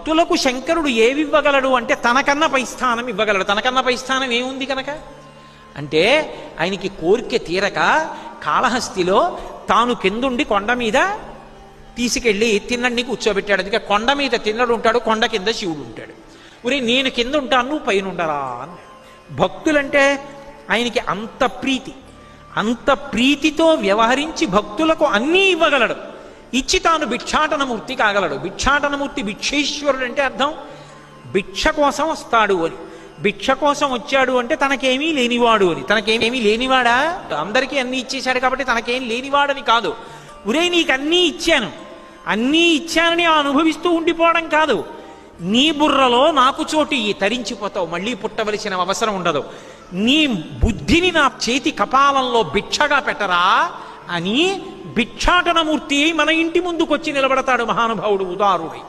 భక్తులకు శంకరుడు ఏవివ్వగలడు అంటే తనకన్నా పై స్థానం ఇవ్వగలడు. తనకన్నా పై స్థానం ఏముంది కనుక అంటే ఆయనకి కోరిక తీరక కాళహస్తిలో తాను కిందుండి కొండ మీద తీసుకెళ్ళి తిన్నడిని కూర్చోబెట్టాడు. అందుకే కొండ మీద తిన్నడు ఉంటాడు, కొండ కింద శివుడు ఉంటాడు. ఉరే నేను కింద ఉంటాను, నువ్వు పైన ఉండరా అన్నాడు. భక్తులంటే ఆయనకి అంత ప్రీతి, అంత ప్రీతితో వ్యవహరించి భక్తులకు అన్నీ ఇవ్వగలడు. ఇచ్చి తాను భిక్షాటనమూర్తి కాగలడు. భిక్షాటనమూర్తి భిక్షేశ్వరుడు అంటే అర్థం భిక్ష కోసం వస్తాడు అని. భిక్ష కోసం వచ్చాడు అంటే తనకేమీ లేనివాడు అని. తనకేమీ లేనివాడా? అందరికీ అన్నీ ఇచ్చేశాడు కాబట్టి తనకేం లేనివాడని కాదు. ఉరే నీకు అన్నీ ఇచ్చాను, అన్నీ ఇచ్చానని అనుభవిస్తూ ఉండిపోవడం కాదు. నీ బుర్రలో నాకు చోటు తరించిపోతావు, మళ్ళీ పుట్టవలసిన అవసరం ఉండదు. నీ బుద్ధిని నా చేతి కపాలంలో భిక్షగా పెట్టరా అని భిక్షాటనమూర్తి మన ఇంటి ముందుకొచ్చి నిలబడతాడు మహానుభావుడు ఉదారుడై.